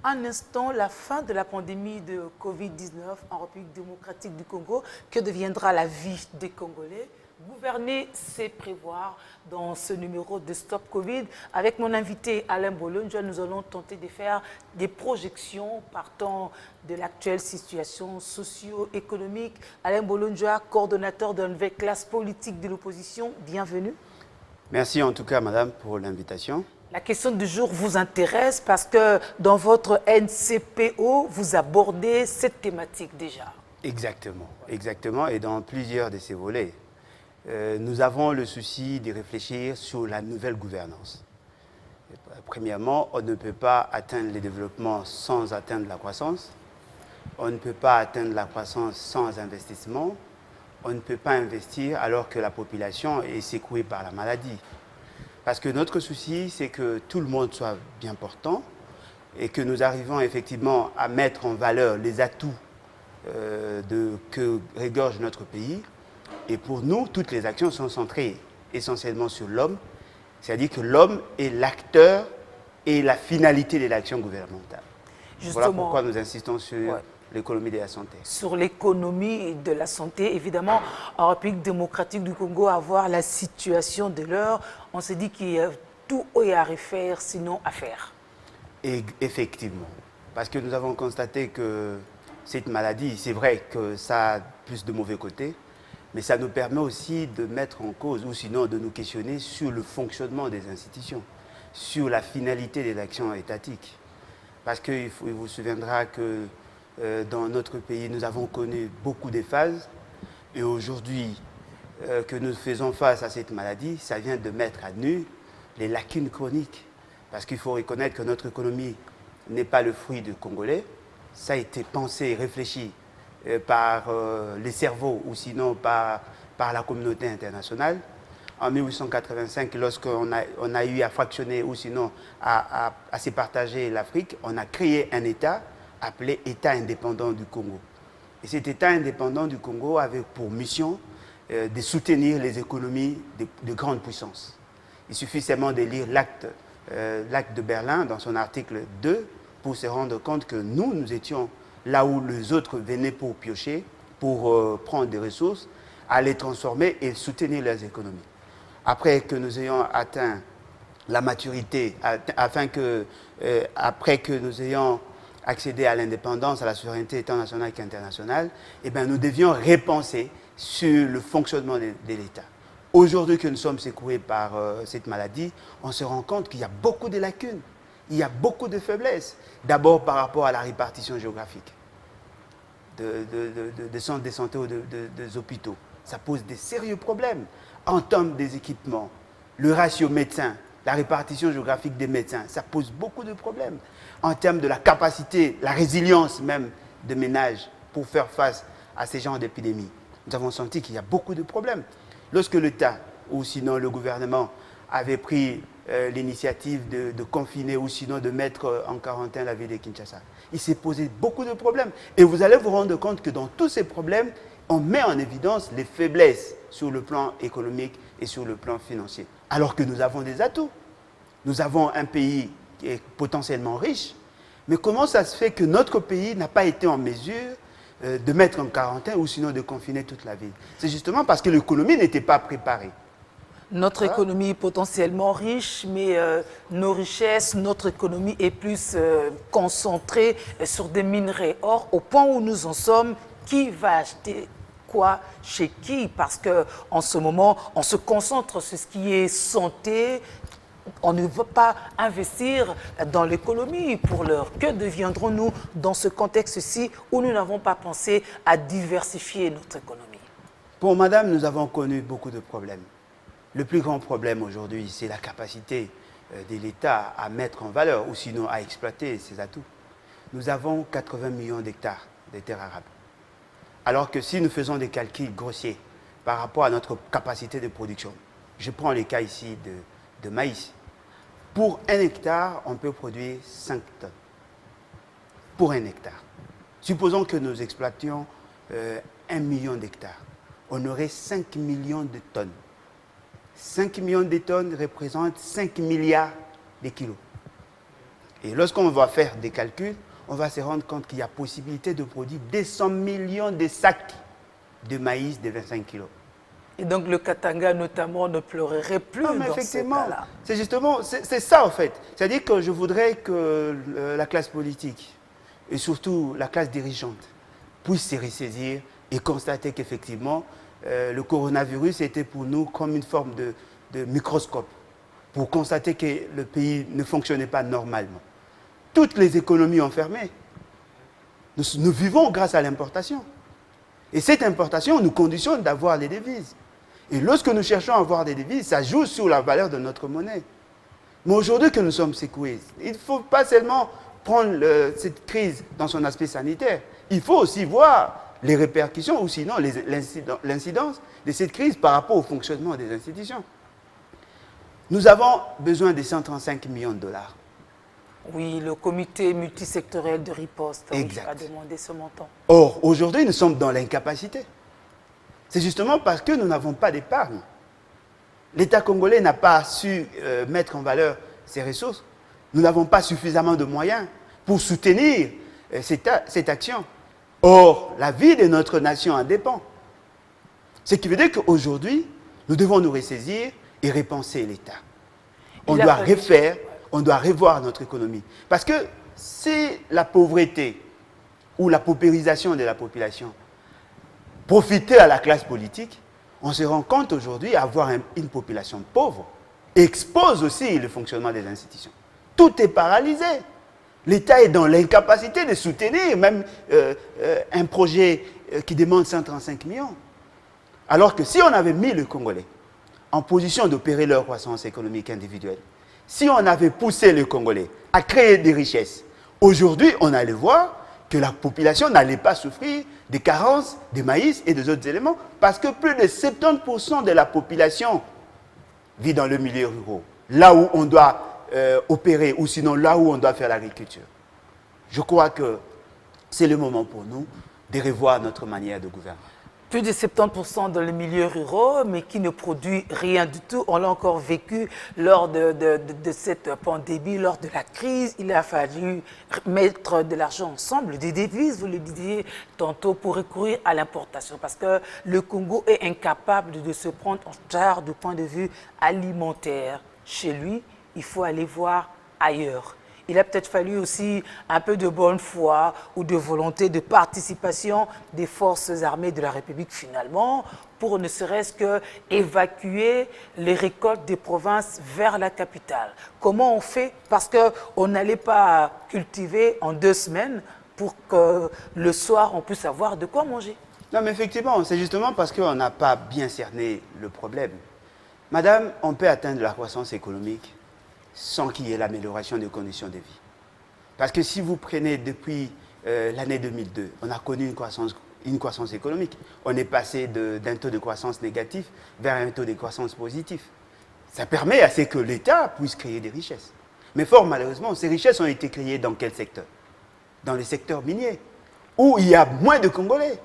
un instant la fin de la pandémie de Covid-19 en République démocratique du Congo. Que deviendra la vie des Congolais? Gouverner, c'est prévoir. Dans ce numéro de Stop Covid, avec mon invité Alain Bolonjoa, nous allons tenter de faire des projections partant de l'actuelle situation socio-économique. Alain Bolonjoa, coordonnateur de la nouvelle classe politique de l'opposition, bienvenue. Merci en tout cas, madame, pour l'invitation. La question du jour vous intéresse parce que dans votre NCPO, vous abordez cette thématique déjà. Exactement, exactement, et dans plusieurs de ces volets. Nous avons le souci de réfléchir sur la nouvelle gouvernance. Premièrement, on ne peut pas atteindre le développement sans atteindre la croissance. On ne peut pas atteindre la croissance sans investissement. On ne peut pas investir alors que la population est secouée par la maladie. Parce que notre souci, c'est que tout le monde soit bien portant et que nous arrivons effectivement à mettre en valeur les atouts que regorge notre pays. Et pour nous, toutes les actions sont centrées essentiellement sur l'homme, c'est-à-dire que l'homme est l'acteur et la finalité de l'action gouvernementale. Voilà pourquoi nous insistons sur l'économie de la santé. Sur l'économie de la santé, évidemment, en République démocratique du Congo, avoir la situation de l'heure, on se dit qu'il y a tout est à refaire, sinon à faire. Et effectivement, parce que nous avons constaté que cette maladie, c'est vrai que ça a plus de mauvais côtés, mais ça nous permet aussi de mettre en cause, ou sinon de nous questionner sur le fonctionnement des institutions, sur la finalité des actions étatiques. Parce qu'il vous souviendra que dans notre pays, nous avons connu beaucoup de phases, et aujourd'hui que nous faisons face à cette maladie, ça vient de mettre à nu les lacunes chroniques. Parce qu'il faut reconnaître que notre économie n'est pas le fruit du Congolais, ça a été pensé et réfléchi par les cerveaux ou sinon par la communauté internationale. En 1885, lorsqu'on a eu à fractionner ou sinon à se partager l'Afrique, on a créé un État appelé État indépendant du Congo. Et cet État indépendant du Congo avait pour mission de soutenir les économies de grandes puissances. Il suffit seulement de lire l'acte de Berlin dans son article 2 pour se rendre compte que nous étions là où les autres venaient pour piocher, pour prendre des ressources, à les transformer et soutenir leurs économies. Après que nous ayons atteint la maturité, après que nous ayons accédé à l'indépendance, à la souveraineté tant nationale qu'internationale, eh bien, nous devions repenser sur le fonctionnement de l'État. Aujourd'hui que nous sommes secoués par cette maladie, on se rend compte qu'il y a beaucoup de lacunes, il y a beaucoup de faiblesses. D'abord par rapport à la répartition géographique des centres de santé ou des hôpitaux. Ça pose des sérieux problèmes en termes des équipements. Le ratio médecin, la répartition géographique des médecins, ça pose beaucoup de problèmes. En termes de la capacité, la résilience même de ménages pour faire face à ces genres d'épidémies. Nous avons senti qu'il y a beaucoup de problèmes. Lorsque l'État ou sinon le gouvernement avait pris l'initiative de confiner ou sinon de mettre en quarantaine la ville de Kinshasa, il s'est posé beaucoup de problèmes. Et vous allez vous rendre compte que dans tous ces problèmes, on met en évidence les faiblesses sur le plan économique et sur le plan financier. Alors que nous avons des atouts. Nous avons un pays qui est potentiellement riche. Mais comment ça se fait que notre pays n'a pas été en mesure de mettre en quarantaine ou sinon de confiner toute la ville? C'est justement parce que l'économie n'était pas préparée. Notre économie est potentiellement riche, mais nos richesses, notre économie est plus concentrée sur des minerais. Or, au point où nous en sommes, qui va acheter quoi chez qui? Parce qu'en ce moment, on se concentre sur ce qui est santé. On ne veut pas investir dans l'économie pour l'heure. Que deviendrons-nous dans ce contexte-ci où nous n'avons pas pensé à diversifier notre économie? Pour madame, nous avons connu beaucoup de problèmes. Le plus grand problème aujourd'hui, c'est la capacité de l'État à mettre en valeur ou sinon à exploiter ses atouts. Nous avons 80 millions d'hectares de terres arables. Alors que si nous faisons des calculs grossiers par rapport à notre capacité de production, je prends le cas ici de maïs. Pour 1 hectare, on peut produire 5 tonnes. Pour 1 hectare. Supposons que nous exploitions 1 million d'hectares. On aurait 5 millions de tonnes. 5 millions de tonnes représentent 5 milliards de kilos. Et lorsqu'on va faire des calculs, on va se rendre compte qu'il y a possibilité de produire 200 millions de sacs de maïs de 25 kilos. Et donc le Katanga notamment ne pleurerait plus Non, mais dans ce effectivement, cas-là. c'est justement, c'est ça en fait. C'est-à-dire que je voudrais que la classe politique et surtout la classe dirigeante puisse se ressaisir et constater qu'effectivement, le coronavirus était pour nous comme une forme de microscope pour constater que le pays ne fonctionnait pas normalement. Toutes les économies ont fermé. Nous vivons grâce à l'importation. Et cette importation nous conditionne d'avoir les devises. Et lorsque nous cherchons à avoir des devises, ça joue sur la valeur de notre monnaie. Mais aujourd'hui que nous sommes secoués, il ne faut pas seulement prendre cette crise dans son aspect sanitaire. Il faut aussi voir les répercussions ou sinon l'incidence de cette crise par rapport au fonctionnement des institutions. Nous avons besoin de 135 millions de dollars. Oui, le comité multisectoriel de riposte Exact. a demandé ce montant. Or, aujourd'hui, nous sommes dans l'incapacité. C'est justement parce que nous n'avons pas d'épargne. L'État congolais n'a pas su mettre en valeur ses ressources. Nous n'avons pas suffisamment de moyens pour soutenir cette action. Or, la vie de notre nation en dépend. Ce qui veut dire qu'aujourd'hui, nous devons nous ressaisir et repenser l'État. On doit refaire, on doit revoir notre économie. Parce que si la pauvreté ou la paupérisation de la population profitait à la classe politique, on se rend compte aujourd'hui avoir une population pauvre expose aussi le fonctionnement des institutions. Tout est paralysé. L'État est dans l'incapacité de soutenir même un projet qui demande 135 millions. Alors que si on avait mis le Congolais en position d'opérer leur croissance économique individuelle, si on avait poussé les Congolais à créer des richesses, aujourd'hui, on allait voir que la population n'allait pas souffrir des carences de maïs et des autres éléments, parce que plus de 70% de la population vit dans le milieu rural, là où on doit opérer, ou sinon là où on doit faire l'agriculture. Je crois que c'est le moment pour nous de revoir notre manière de gouverner. Plus de 70% dans les milieux ruraux, mais qui ne produit rien du tout. On l'a encore vécu lors de cette pandémie, lors de la crise. Il a fallu mettre de l'argent ensemble, des devises, vous le disiez tantôt, pour recourir à l'importation. Parce que le Congo est incapable de se prendre en charge du point de vue alimentaire. Chez lui, il faut aller voir ailleurs. Il a peut-être fallu aussi un peu de bonne foi ou de volonté de participation des forces armées de la République finalement pour ne serait-ce que évacuer les récoltes des provinces vers la capitale. Comment on fait? Parce qu'on n'allait pas cultiver en 2 semaines pour que le soir on puisse avoir de quoi manger. Non, mais effectivement, c'est justement parce qu'on n'a pas bien cerné le problème. Madame, on peut atteindre la croissance économique sans qu'il y ait l'amélioration des conditions de vie. Parce que si vous prenez depuis l'année 2002, on a connu une croissance économique. On est passé d'un taux de croissance négatif vers un taux de croissance positif. Ça permet à ce que l'État puisse créer des richesses. Mais fort malheureusement, ces richesses ont été créées dans quel secteur? Dans les secteurs miniers, où il y a moins de Congolais.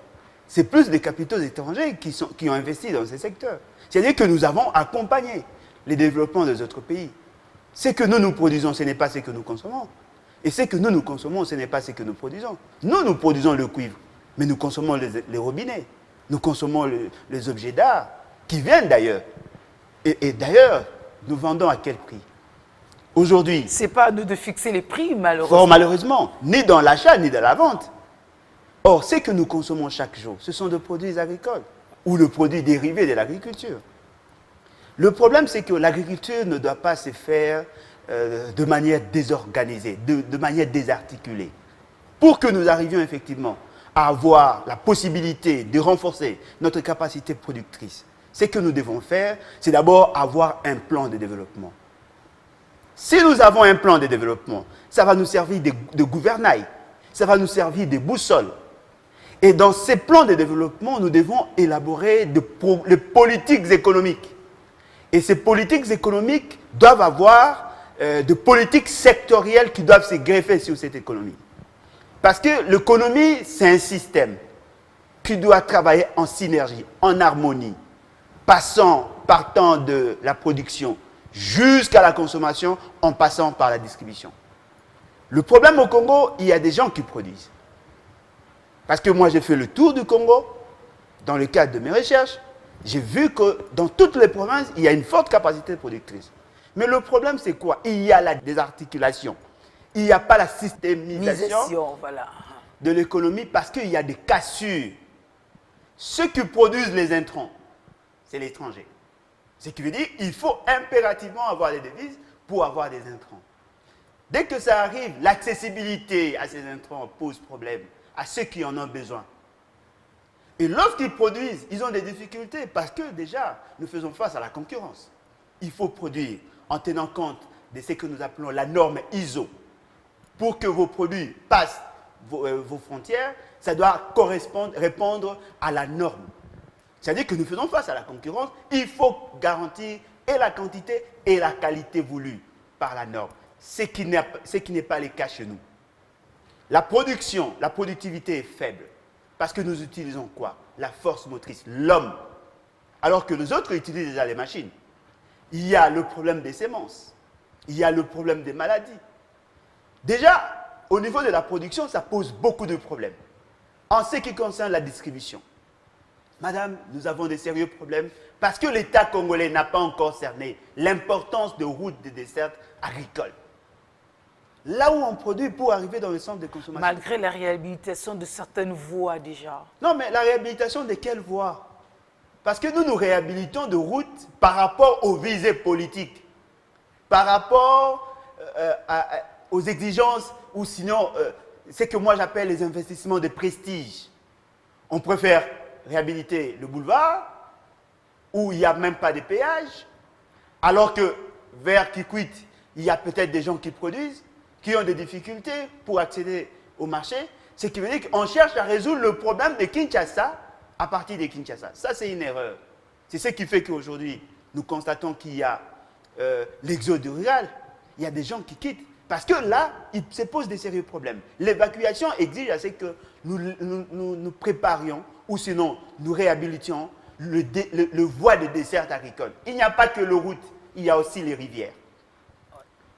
C'est plus des capitaux étrangers qui ont investi dans ces secteurs. C'est-à-dire que nous avons accompagné les développements des autres pays. Ce que nous produisons, ce n'est pas ce que nous consommons. Et ce que nous consommons, ce n'est pas ce que nous produisons. Nous produisons le cuivre, mais nous consommons les robinets. Nous consommons les objets d'art, qui viennent d'ailleurs. Et d'ailleurs, nous vendons à quel prix? Aujourd'hui, ce n'est pas à nous de fixer les prix, malheureusement. Fort malheureusement, ni dans l'achat, ni dans la vente. Or, ce que nous consommons chaque jour, ce sont des produits agricoles ou des produits dérivés de l'agriculture. Le problème, c'est que l'agriculture ne doit pas se faire de manière désorganisée, de manière désarticulée. Pour que nous arrivions effectivement à avoir la possibilité de renforcer notre capacité productrice, ce que nous devons faire, c'est d'abord avoir un plan de développement. Si nous avons un plan de développement, ça va nous servir de gouvernail, ça va nous servir de boussole. Et dans ces plans de développement, nous devons élaborer des politiques économiques. Et ces politiques économiques doivent avoir des politiques sectorielles qui doivent se greffer sur cette économie. Parce que l'économie, c'est un système qui doit travailler en synergie, en harmonie, partant de la production jusqu'à la consommation, en passant par la distribution. Le problème au Congo, il y a des gens qui produisent. Parce que moi, j'ai fait le tour du Congo, dans le cadre de mes recherches, j'ai vu que dans toutes les provinces, il y a une forte capacité productrice. Mais le problème, c'est quoi? Il y a la désarticulation. Il n'y a pas la systémisation voilà. de l'économie parce qu'il y a des cassures. Ceux qui produisent les intrants, c'est l'étranger. Ce qui veut dire qu'il faut impérativement avoir des devises pour avoir des intrants. Dès que ça arrive, l'accessibilité à ces intrants pose problème à ceux qui en ont besoin. Et lorsqu'ils produisent, ils ont des difficultés parce que déjà, nous faisons face à la concurrence. Il faut produire en tenant compte de ce que nous appelons la norme ISO. Pour que vos produits passent vos frontières, ça doit répondre à la norme. C'est-à-dire que nous faisons face à la concurrence, il faut garantir et la quantité et la qualité voulue par la norme. Ce qui n'est pas le cas chez nous. La production, la productivité est faible. Parce que nous utilisons quoi? La force motrice, l'homme. Alors que les autres utilisent déjà les machines. Il y a le problème des semences. Il y a le problème des maladies. Déjà, au niveau de la production, ça pose beaucoup de problèmes. En ce qui concerne la distribution, madame, nous avons des sérieux problèmes parce que l'État congolais n'a pas encore cerné l'importance de routes de desserte agricoles. Là où on produit pour arriver dans le centre de consommation. Malgré la réhabilitation de certaines voies déjà. Non, mais la réhabilitation de quelles voies? Parce que nous nous réhabilitons de routes par rapport aux visées politiques, par rapport aux exigences, ou sinon, ce que moi j'appelle les investissements de prestige. On préfère réhabiliter le boulevard, où il n'y a même pas de péage, alors que vers Kikwit, il y a peut-être des gens qui produisent, qui ont des difficultés pour accéder au marché, ce qui veut dire qu'on cherche à résoudre le problème de Kinshasa à partir de Kinshasa. Ça, c'est une erreur. C'est ce qui fait qu'aujourd'hui, nous constatons qu'il y a l'exode rural. Il y a des gens qui quittent. Parce que là, il se pose des sérieux problèmes. L'évacuation exige à ce que nous préparions, ou sinon nous réhabilitions le voie de desserte agricole. Il n'y a pas que les routes, il y a aussi les rivières.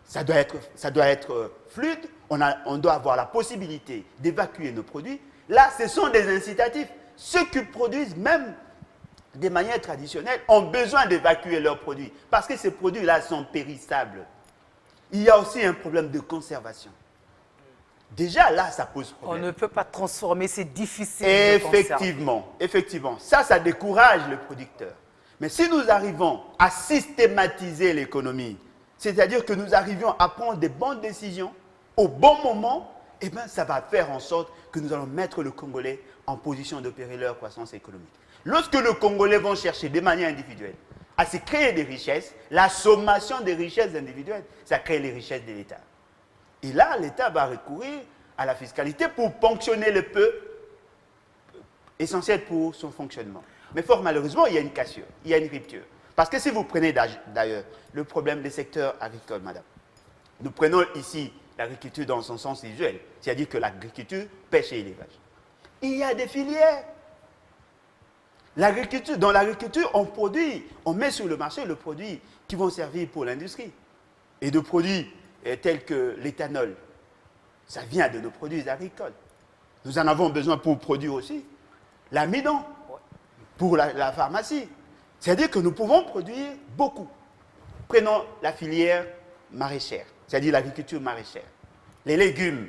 Ça doit être fluide, on doit avoir la possibilité d'évacuer nos produits. Là, ce sont des incitatifs. Ceux qui produisent, même de manière traditionnelle, ont besoin d'évacuer leurs produits. Parce que ces produits-là sont périssables. Il y a aussi un problème de conservation. Déjà, là, ça pose problème. On ne peut pas transformer, c'est difficile de conserver. Effectivement. Ça décourage le producteur. Mais si nous arrivons à systématiser l'économie, c'est-à-dire que nous arrivions à prendre des bonnes décisions au bon moment, eh bien, ça va faire en sorte que nous allons mettre le Congolais en position d'opérer leur croissance économique. Lorsque les Congolais vont chercher de manière individuelle à se créer des richesses, la sommation des richesses individuelles, ça crée les richesses de l'État. Et là, l'État va recourir à la fiscalité pour ponctionner le peu essentiel pour son fonctionnement. Mais fort malheureusement, il y a une cassure, il y a une rupture. Parce que si vous prenez d'ailleurs le problème des secteurs agricoles, madame, nous prenons ici l'agriculture dans son sens usuel, c'est-à-dire que l'agriculture, pêche et élevage. Il y a des filières. Dans l'agriculture, on produit, on met sur le marché les produits qui vont servir pour l'industrie. Et de produits tels que l'éthanol, ça vient de nos produits agricoles. Nous en avons besoin pour produire aussi l'amidon, pour la pharmacie. C'est-à-dire que nous pouvons produire beaucoup. Prenons la filière maraîchère, c'est-à-dire l'agriculture maraîchère. Les légumes,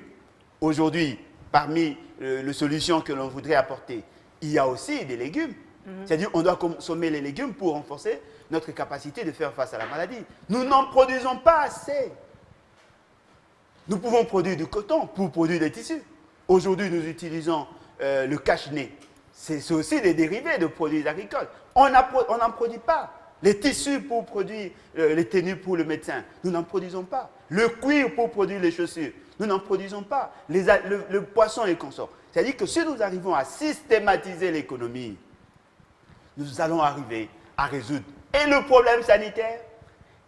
aujourd'hui, parmi les solutions que l'on voudrait apporter, il y a aussi des légumes. C'est-à-dire qu'on doit consommer les légumes pour renforcer notre capacité de faire face à la maladie. Nous n'en produisons pas assez. Nous pouvons produire du coton pour produire des tissus. Aujourd'hui, nous utilisons le cache-nez. C'est aussi des dérivés de produits agricoles. On n'en produit pas. Les tissus pour produire les tenues pour le médecin, nous n'en produisons pas. Le cuir pour produire les chaussures, nous n'en produisons pas. Le poisson et consorts. C'est-à-dire que si nous arrivons à systématiser l'économie, nous allons arriver à résoudre et le problème sanitaire,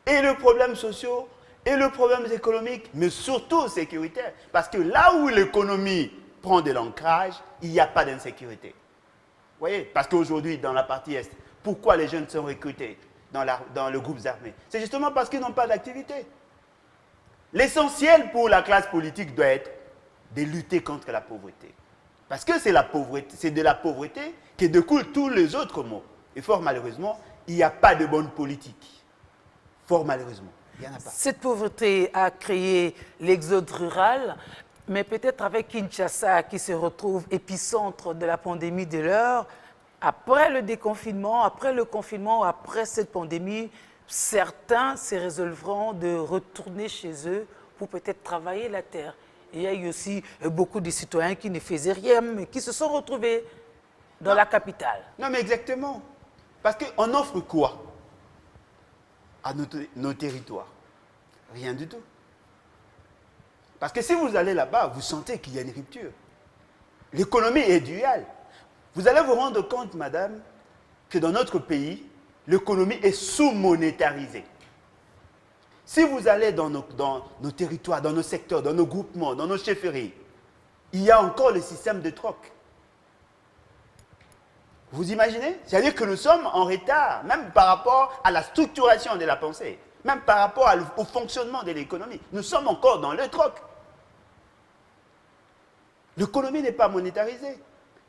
et le problème social, et le problème économique, mais surtout sécuritaire. Parce que là où l'économie prend de l'ancrage, il n'y a pas d'insécurité. Vous voyez? Parce qu'aujourd'hui, dans la partie Est, pourquoi les jeunes sont recrutés dans le groupe armé? C'est justement parce qu'ils n'ont pas d'activité. L'essentiel pour la classe politique doit être de lutter contre la pauvreté. Parce que c'est de la pauvreté que découlent tous les autres maux. Et fort malheureusement, il n'y a pas de bonne politique. Fort malheureusement, il n'y en a pas. Cette pauvreté a créé l'exode rural, mais peut-être avec Kinshasa qui se retrouve épicentre de la pandémie de l'heure, après le déconfinement, après le confinement, après cette pandémie, certains se résolveront de retourner chez eux pour peut-être travailler la terre. Il y a eu aussi beaucoup de citoyens qui ne faisaient rien, mais qui se sont retrouvés dans la capitale. Non, mais exactement. Parce qu'on offre quoi à nos territoires? Rien du tout. Parce que si vous allez là-bas, vous sentez qu'il y a une rupture. L'économie est duale. Vous allez vous rendre compte, madame, que dans notre pays, l'économie est sous-monétarisée. Si vous allez dans nos territoires, dans nos secteurs, dans nos groupements, dans nos chefferies, il y a encore le système de troc. Vous imaginez? C'est-à-dire que nous sommes en retard, même par rapport à la structuration de la pensée, même par rapport au fonctionnement de l'économie. Nous sommes encore dans le troc. L'économie n'est pas monétarisée.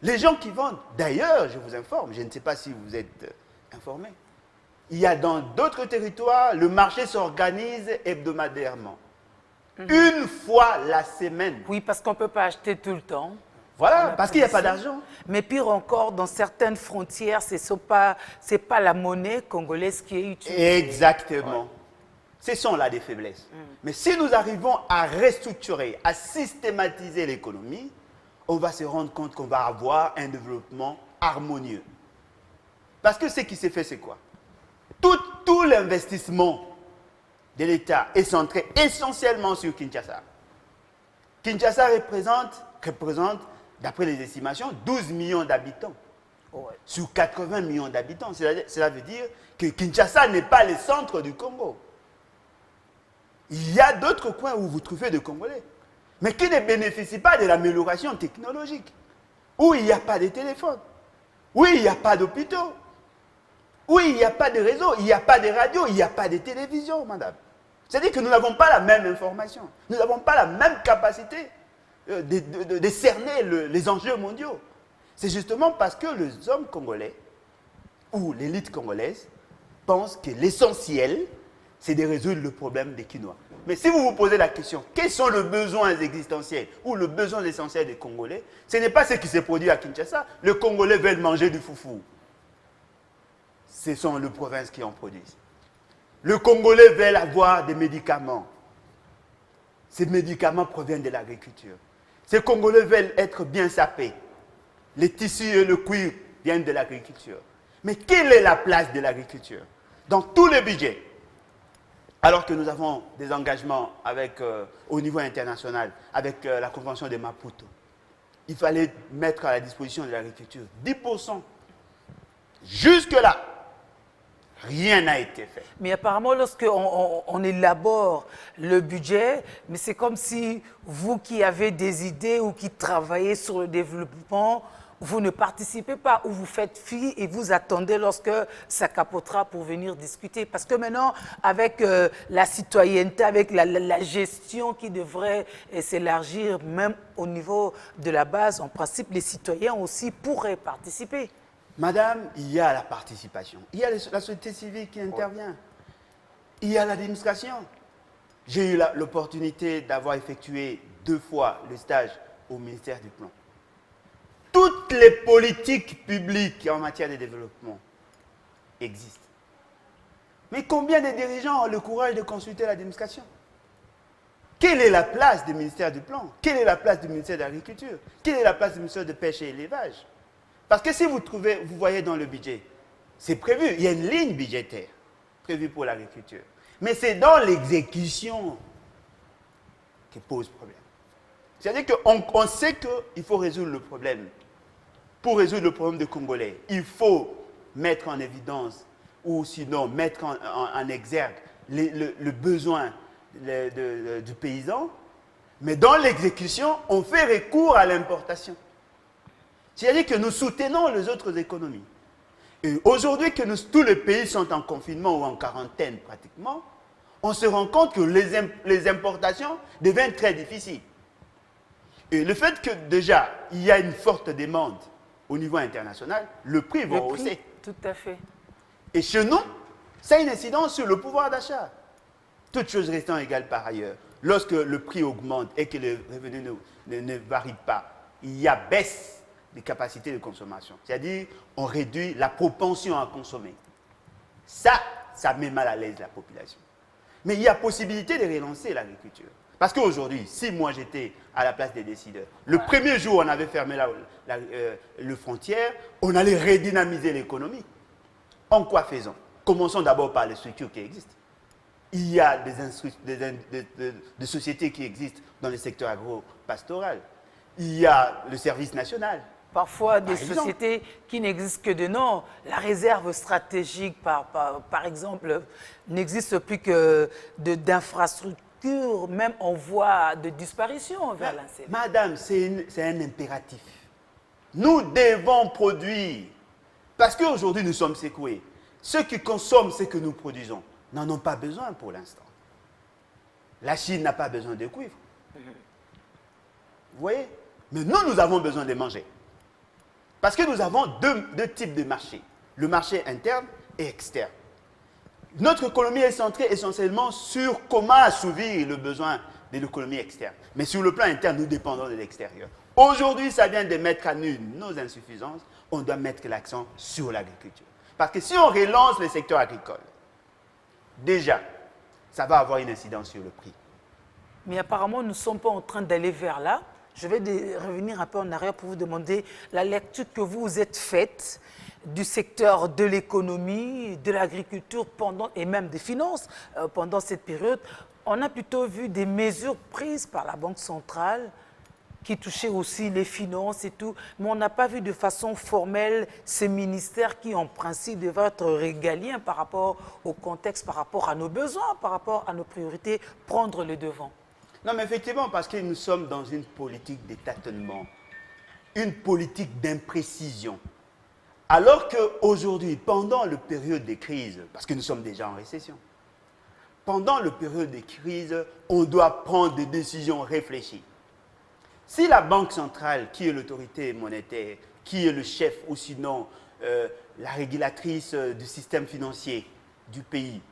Les gens qui vendent, d'ailleurs, je vous informe, je ne sais pas si vous êtes informés, il y a dans d'autres territoires, le marché s'organise hebdomadairement. Une fois la semaine. Oui, parce qu'on ne peut pas acheter tout le temps. Voilà, parce qu'il n'y a pas d'argent. Mais pire encore, dans certaines frontières, ce n'est pas la monnaie congolaise qui est utilisée. Exactement. Ouais. Ce sont là des faiblesses. Mais si nous arrivons à restructurer, à systématiser l'économie, on va se rendre compte qu'on va avoir un développement harmonieux. Parce que ce qui s'est fait, c'est quoi? Tout l'investissement de l'État est centré essentiellement sur Kinshasa. Kinshasa représente, d'après les estimations, 12 millions d'habitants. Ouais. Sur 80 millions d'habitants. Cela veut dire que Kinshasa n'est pas le centre du Congo. Il y a d'autres coins où vous trouvez des Congolais, mais qui ne bénéficient pas de l'amélioration technologique, où il n'y a pas de téléphone, où il n'y a pas d'hôpitaux, où il n'y a pas de réseau, il n'y a pas de radio, il n'y a pas de télévision, madame. C'est-à-dire que nous n'avons pas la même information, nous n'avons pas la même capacité de cerner les enjeux mondiaux. C'est justement parce que les hommes congolais, ou l'élite congolaise, pensent que l'essentiel, c'est de résoudre le problème des Kinois. Mais si vous vous posez la question, quels sont les besoins existentiels ou le besoin essentiel des Congolais, ce n'est pas ce qui se produit à Kinshasa. Les Congolais veulent manger du foufou. Ce sont les provinces qui en produisent. Les Congolais veulent avoir des médicaments. Ces médicaments proviennent de l'agriculture. Ces Congolais veulent être bien sapés. Les tissus et le cuir viennent de l'agriculture. Mais quelle est la place de l'agriculture dans tous les budgets? Alors que nous avons des engagements au niveau international, avec la Convention de Maputo, il fallait mettre à la disposition de l'agriculture 10%. Jusque-là, rien n'a été fait. Mais apparemment, lorsqu'on élabore le budget, mais c'est comme si vous qui avez des idées ou qui travaillez sur le développement, vous ne participez pas ou vous faites fi et vous attendez lorsque ça capotera pour venir discuter. Parce que maintenant, avec la citoyenneté, avec la gestion qui devrait s'élargir même au niveau de la base, en principe, les citoyens aussi pourraient participer. Madame, il y a la participation. Il y a la société civile qui intervient. Il y a l'administration. J'ai eu l'opportunité d'avoir effectué 2 fois le stage au ministère du Plan. Toutes les politiques publiques en matière de développement existent. Mais combien de dirigeants ont le courage de consulter l'administration? Quelle est la place du ministère du Plan? Quelle est la place du ministère de l'Agriculture? Quelle est la place du ministère de Pêche et Élevage? Parce que si vous voyez dans le budget, c'est prévu, il y a une ligne budgétaire prévue pour l'agriculture. Mais c'est dans l'exécution qui pose problème. C'est-à-dire qu'on sait qu'il faut résoudre le problème. Pour résoudre le problème des Congolais, il faut mettre en évidence ou sinon mettre en exergue le besoin du paysan. Mais dans l'exécution, on fait recours à l'importation. C'est-à-dire que nous soutenons les autres économies. Et aujourd'hui que tous les pays sont en confinement ou en quarantaine pratiquement, on se rend compte que les importations deviennent très difficiles. Et le fait que déjà, il y a une forte demande au niveau international, le prix va hausser. Tout à fait. Et chez nous, ça a une incidence sur le pouvoir d'achat. Toutes choses restant égales par ailleurs, lorsque le prix augmente et que les revenus ne varient pas, il y a baisse des capacités de consommation. C'est-à-dire, on réduit la propension à consommer. Ça met mal à l'aise la population. Mais il y a possibilité de relancer l'agriculture. Parce qu'aujourd'hui, si moi j'étais à la place des décideurs, le premier jour où on avait fermé le frontière, on allait redynamiser l'économie. En quoi faisons? Commençons d'abord par les structures qui existent. Il y a des sociétés qui existent dans le secteur agro-pastoral. Il y a le service national. Parfois, des sociétés qui n'existent que de nom. La réserve stratégique, par exemple, n'existe plus que d'infrastructures. Même on voit de disparition vers l'enseignement. Madame, c'est un impératif. Nous devons produire. Parce qu'aujourd'hui, nous sommes secoués. Ceux qui consomment ce que nous produisons n'en ont pas besoin pour l'instant. La Chine n'a pas besoin de cuivre. Vous voyez? Mais nous avons besoin de manger. Parce que nous avons deux types de marchés. Le marché interne et externe. Notre économie est centrée essentiellement sur comment assouvir le besoin de l'économie externe. Mais sur le plan interne, nous dépendons de l'extérieur. Aujourd'hui, ça vient de mettre à nu nos insuffisances. On doit mettre l'accent sur l'agriculture. Parce que si on relance le secteur agricole, déjà, ça va avoir une incidence sur le prix. Mais apparemment, nous ne sommes pas en train d'aller vers là. Je vais revenir un peu en arrière pour vous demander la lecture que vous êtes faite du secteur de l'économie, de l'agriculture et même des finances pendant cette période. On a plutôt vu des mesures prises par la Banque centrale qui touchaient aussi les finances et tout, mais on n'a pas vu de façon formelle ces ministères qui, en principe, devraient être régaliens par rapport au contexte, par rapport à nos besoins, par rapport à nos priorités, prendre le devant. Non, mais effectivement, parce que nous sommes dans une politique de tâtonnement, une politique d'imprécision. Alors qu'aujourd'hui, pendant la période de crise, parce que nous sommes déjà en récession, pendant la période de crise, on doit prendre des décisions réfléchies. Si la Banque centrale, qui est l'autorité monétaire, qui est le chef ou sinon la régulatrice du système financier du pays,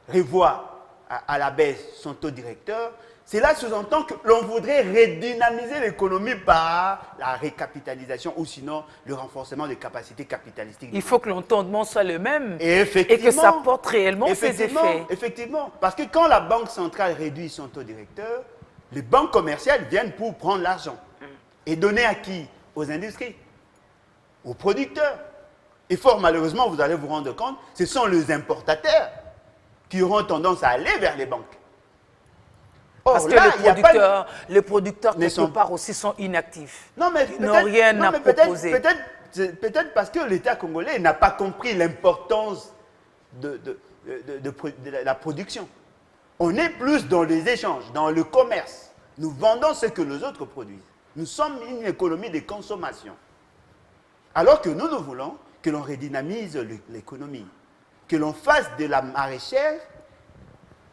revoit à la baisse son taux directeur, cela sous-entend que l'on voudrait redynamiser l'économie par la récapitalisation ou sinon le renforcement des capacités capitalistiques. Il faut que l'entendement soit le même et que ça porte réellement ses effets. Effectivement, parce que quand la Banque centrale réduit son taux directeur, les banques commerciales viennent pour prendre l'argent. Et donner à qui? Aux industries, aux producteurs. Et fort malheureusement, vous allez vous rendre compte, ce sont les importateurs qui auront tendance à aller vers les banques. Or, parce que là, les producteurs quelque part aussi sont inactifs. Non, mais ils n'ont rien à proposer. Peut-être parce que l'État congolais n'a pas compris l'importance de la production. On est plus dans les échanges, dans le commerce. Nous vendons ce que les autres produisent. Nous sommes une économie de consommation. Alors que nous voulons que l'on redynamise l'économie, que l'on fasse de la maraîchère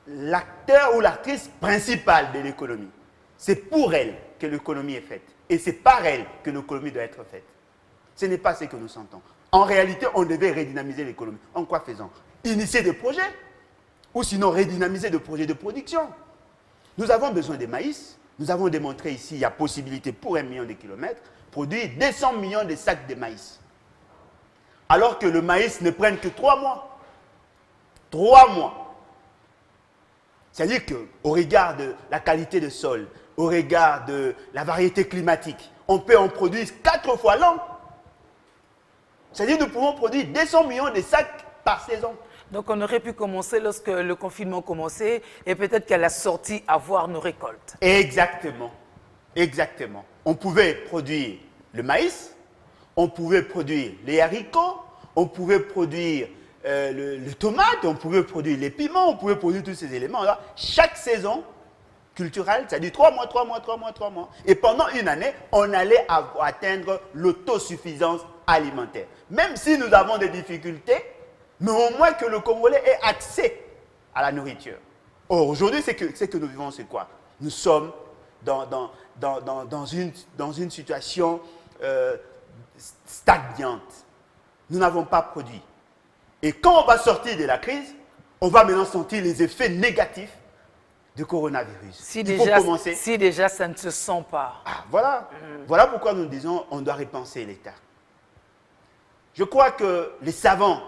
l'acteur ou l'actrice principale de l'économie. C'est pour elle que l'économie est faite. Et c'est par elle que l'économie doit être faite. Ce n'est pas ce que nous sentons. En réalité, on devait redynamiser l'économie. En quoi faisant? Initier des projets, ou sinon redynamiser des projets de production. Nous avons besoin de maïs. Nous avons démontré ici, il y a possibilité pour 1 million de kilomètres, produire 200 millions de sacs de maïs. Alors que le maïs ne prenne que 3 mois. 3 mois. C'est-à-dire qu'au regard de la qualité de sol, au regard de la variété climatique, on peut en produire 4 fois l'an. C'est-à-dire que nous pouvons produire 200 millions de sacs par saison. Donc on aurait pu commencer lorsque le confinement commençait et peut-être qu'à la sortie avoir nos récoltes. Exactement. Exactement. On pouvait produire le maïs, on pouvait produire les haricots, on pouvait produire les tomates, on pouvait produire les piments, on pouvait produire tous ces éléments-là. Chaque saison culturelle, c'est-à-dire 3 mois, 3 mois, 3 mois, 3 mois. Et pendant une année, on allait atteindre l'autosuffisance alimentaire. Même si nous avons des difficultés, mais au moins que le Congolais ait accès à la nourriture. Or, aujourd'hui, c'est que nous vivons, c'est quoi? Nous sommes dans une situation stagnante. Nous n'avons pas produit. Et quand on va sortir de la crise, on va maintenant sentir les effets négatifs du coronavirus. Si déjà ça ne se sent pas. Ah, voilà. Voilà pourquoi nous disons qu'on doit repenser l'État. Je crois que les savants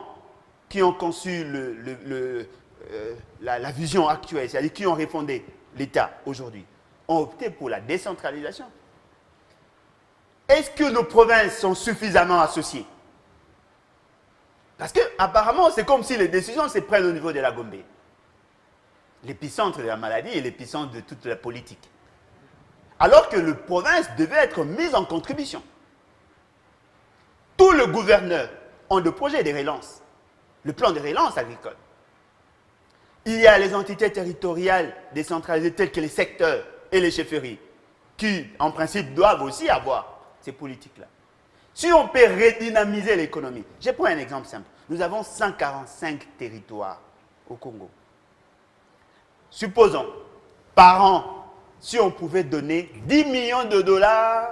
qui ont conçu la vision actuelle, c'est-à-dire qui ont refondé l'État aujourd'hui, ont opté pour la décentralisation. Est-ce que nos provinces sont suffisamment associées? Parce qu'apparemment, c'est comme si les décisions se prennent au niveau de la Gombe. L'épicentre de la maladie et l'épicentre de toute la politique. Alors que les provinces devaient être mises en contribution. Tous les gouverneurs ont des projets de relance. Le plan de relance agricole. Il y a les entités territoriales décentralisées telles que les secteurs et les chefferies qui, en principe, doivent aussi avoir ces politiques-là. Si on peut redynamiser l'économie, je prends un exemple simple. Nous avons 145 territoires au Congo. Supposons, par an, si on pouvait donner 10 millions de dollars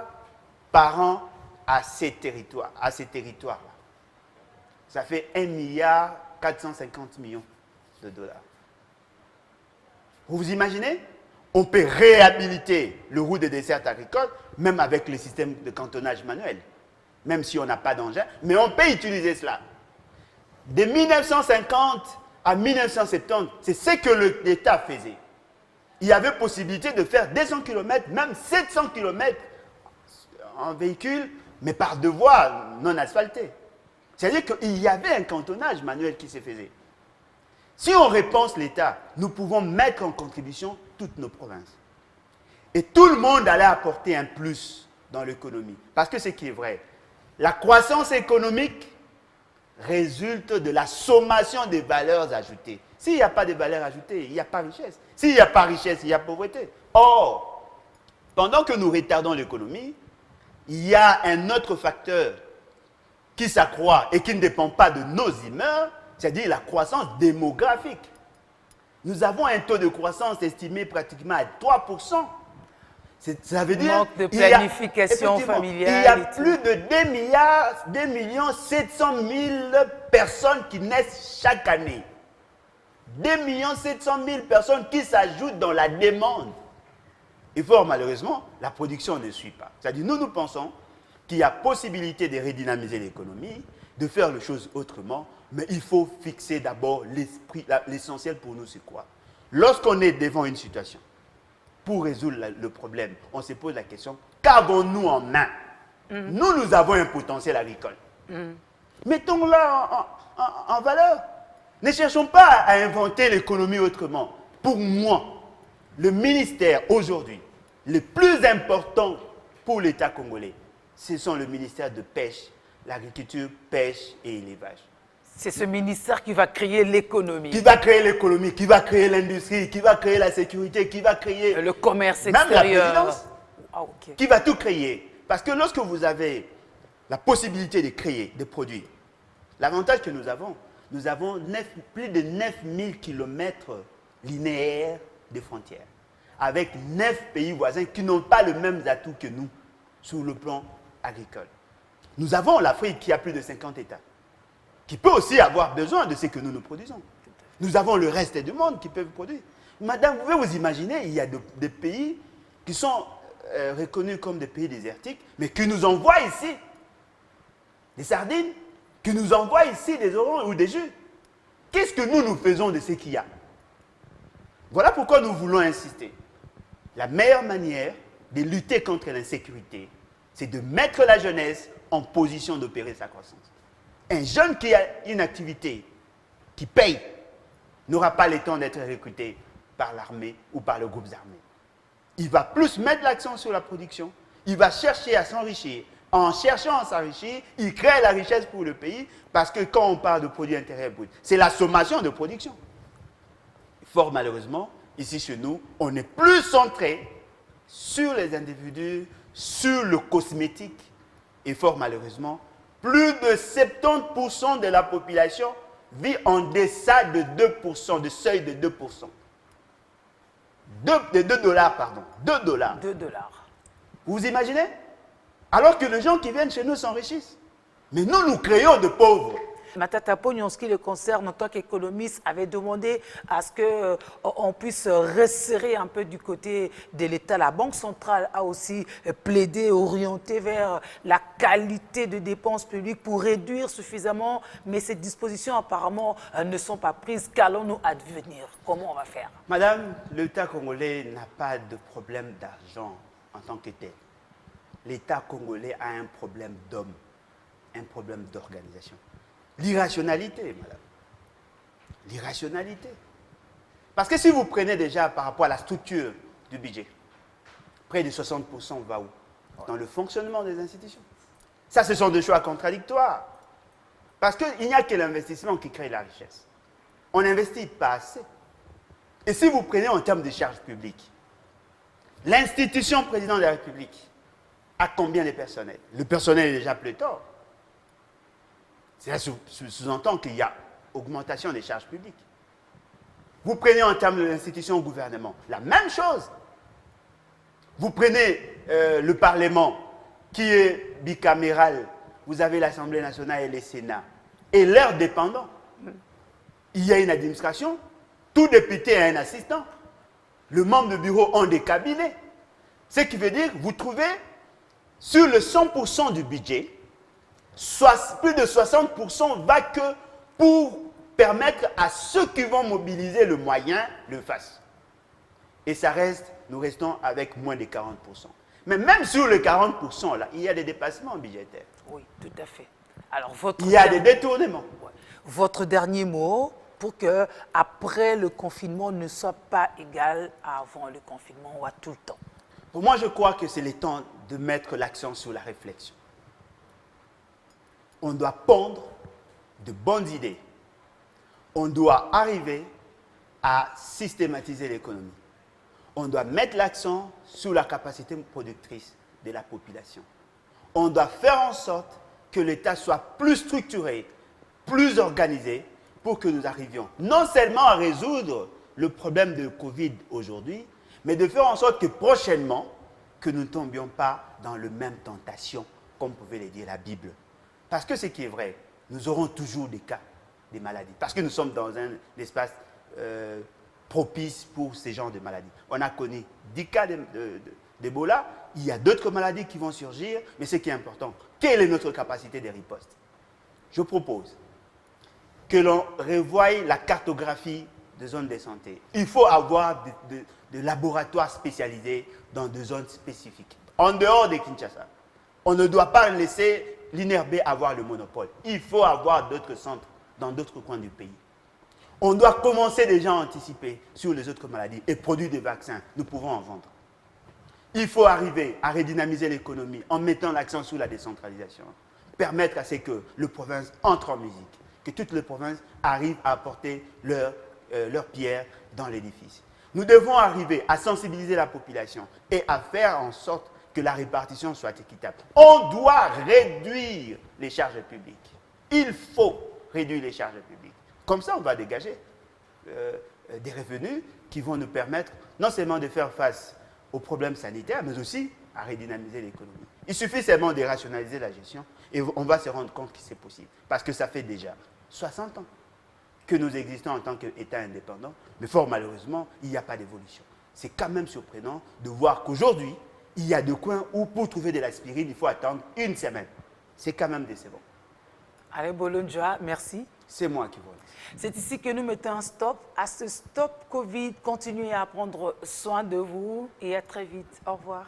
par an à ces territoires-là, ça fait 1 milliard 450 millions de dollars. Vous imaginez? On peut réhabiliter le route des dessertes agricoles, même avec le système de cantonnage manuel. Même si on n'a pas d'engin, mais on peut utiliser cela. De 1950 à 1970, c'est ce que l'État faisait. Il y avait possibilité de faire 200 km, même 700 km en véhicule, mais par deux voies non asphaltées. C'est-à-dire qu'il y avait un cantonnage manuel qui se faisait. Si on repense l'État, nous pouvons mettre en contribution toutes nos provinces. Et tout le monde allait apporter un plus dans l'économie. Parce que ce qui est vrai, la croissance économique résulte de la sommation des valeurs ajoutées. S'il n'y a pas de valeur ajoutée, il n'y a pas richesse. S'il n'y a pas richesse, il y a pauvreté. Or, pendant que nous retardons l'économie, il y a un autre facteur qui s'accroît et qui ne dépend pas de nos humeurs, c'est-à-dire la croissance démographique. Nous avons un taux de croissance estimé pratiquement à 3%. Ça veut dire manque de planification familiale. Il y a plus de 2 millions 700 000 personnes qui naissent chaque année. 2 millions 700 000 personnes qui s'ajoutent dans la demande. Et fort malheureusement, la production ne suit pas. C'est-à-dire, nous pensons qu'il y a possibilité de redynamiser l'économie, de faire les choses autrement, mais il faut fixer d'abord l'esprit. L'essentiel pour nous, c'est quoi? Lorsqu'on est devant une situation, pour résoudre le problème, on se pose la question, qu'avons-nous en main? Nous avons un potentiel agricole. Mettons-le en valeur. Ne cherchons pas à inventer l'économie autrement. Pour moi, le ministère aujourd'hui, le plus important pour l'État congolais, ce sont le ministère de pêche, l'agriculture, pêche et élevage. C'est ce ministère qui va créer l'économie. Qui va créer l'économie, qui va créer l'industrie, qui va créer la sécurité, qui va créer le commerce extérieur. Même la présidence, qui va tout créer. Parce que lorsque vous avez la possibilité de créer des produits, l'avantage que nous avons plus de 9000 km linéaires de frontières, avec 9 pays voisins qui n'ont pas le même atout que nous sur le plan agricole. Nous avons l'Afrique qui a plus de 50 États, qui peut aussi avoir besoin de ce que nous produisons. Nous avons le reste du monde qui peuvent produire. Madame, vous pouvez vous imaginer, il y a des pays qui sont reconnus comme des pays désertiques, mais qui nous envoient ici des sardines, qui nous envoient ici des oranges ou des jus. Qu'est-ce que nous faisons de ce qu'il y a? Voilà pourquoi nous voulons insister. La meilleure manière de lutter contre l'insécurité, c'est de mettre la jeunesse en position d'opérer sa croissance. Un jeune qui a une activité qui paye n'aura pas le temps d'être recruté par l'armée ou par les groupes armés. Il va plus mettre l'accent sur la production, il va chercher à s'enrichir. En cherchant à s'enrichir, il crée la richesse pour le pays parce que quand on parle de produit intérieur brut, c'est la sommation de production. Fort malheureusement, ici chez nous, on est plus centré sur les individus, sur le cosmétique. Et fort malheureusement, plus de 70% de la population vit en deçà de 2%, de seuil de 2%. 2 dollars, pardon. 2 dollars. 2 dollars. Vous vous imaginez? Alors que les gens qui viennent chez nous s'enrichissent. Mais nous créons de pauvres. Matata Pognon, en ce qui le concerne, en tant qu'économiste, avait demandé à ce qu'on puisse resserrer un peu du côté de l'État. La Banque centrale a aussi plaidé, orienté vers la qualité de dépenses publiques pour réduire suffisamment, mais ces dispositions apparemment ne sont pas prises. Qu'allons-nous advenir? Comment on va faire? Madame, l'État congolais n'a pas de problème d'argent en tant que tel. L'État congolais a un problème d'homme, un problème d'organisation. L'irrationalité, madame. L'irrationalité. Parce que si vous prenez déjà par rapport à la structure du budget, près de 60% va où? Dans le fonctionnement des institutions. Ça, ce sont des choix contradictoires. Parce qu'il n'y a que l'investissement qui crée la richesse. On n'investit pas assez. Et si vous prenez en termes de charges publiques, l'institution président de la République a combien de personnel? Le personnel est déjà pléthore. Cela sous-entend qu'il y a augmentation des charges publiques. Vous prenez en termes de l'institution au gouvernement, la même chose. Vous prenez le Parlement, qui est bicaméral. Vous avez l'Assemblée nationale et le Sénat. Et leurs dépendants. Il y a une administration. Tout député a un assistant. Les membres de bureau ont des cabinets. Ce qui veut dire que vous trouvez, sur le 100% du budget, plus de 60% va que pour permettre à ceux qui vont mobiliser le moyen le fassent. Et ça reste, nous restons avec moins de 40%. Mais même sur les 40%, là, il y a des dépassements budgétaires. Oui, tout à fait. Alors, il y a des détournements. Votre dernier mot pour que après le confinement ne soit pas égal à avant le confinement ou à tout le temps. Pour moi, je crois que c'est le temps de mettre l'accent sur la réflexion. On doit pondre de bonnes idées. On doit arriver à systématiser l'économie. On doit mettre l'accent sur la capacité productrice de la population. On doit faire en sorte que l'État soit plus structuré, plus organisé, pour que nous arrivions non seulement à résoudre le problème de Covid aujourd'hui, mais de faire en sorte que prochainement, que nous ne tombions pas dans la même tentation, comme pouvait le dire la Bible. Parce que ce qui est vrai, nous aurons toujours des cas, des maladies. Parce que nous sommes dans un espace propice pour ces genres de maladies. On a connu 10 cas d'Ebola, il y a d'autres maladies qui vont surgir, mais ce qui est important, quelle est notre capacité de riposte? Je propose que l'on revoie la cartographie des zones de santé. Il faut avoir des laboratoires spécialisés dans des zones spécifiques. En dehors de Kinshasa, on ne doit pas laisser l'INRB avoir le monopole. Il faut avoir d'autres centres dans d'autres coins du pays. On doit commencer déjà à anticiper sur les autres maladies et produire des vaccins. Nous pouvons en vendre. Il faut arriver à redynamiser l'économie en mettant l'accent sur la décentralisation. Permettre à ce que les provinces entrent en musique, que toutes les provinces arrivent à apporter leur pierre dans l'édifice. Nous devons arriver à sensibiliser la population et à faire en sorte que la répartition soit équitable. On doit réduire les charges publiques. Il faut réduire les charges publiques. Comme ça, on va dégager des revenus qui vont nous permettre non seulement de faire face aux problèmes sanitaires, mais aussi à redynamiser l'économie. Il suffit seulement de rationaliser la gestion et on va se rendre compte que c'est possible. Parce que ça fait déjà 60 ans que nous existons en tant qu'État indépendant, mais fort malheureusement, il n'y a pas d'évolution. C'est quand même surprenant de voir qu'aujourd'hui, il y a des coins où pour trouver de l'aspirine, il faut attendre une semaine. C'est quand même décevant. Allez, Bolonjoa, merci. C'est moi qui vous remercie. C'est ici que nous mettons un stop à ce stop Covid. Continuez à prendre soin de vous et à très vite. Au revoir.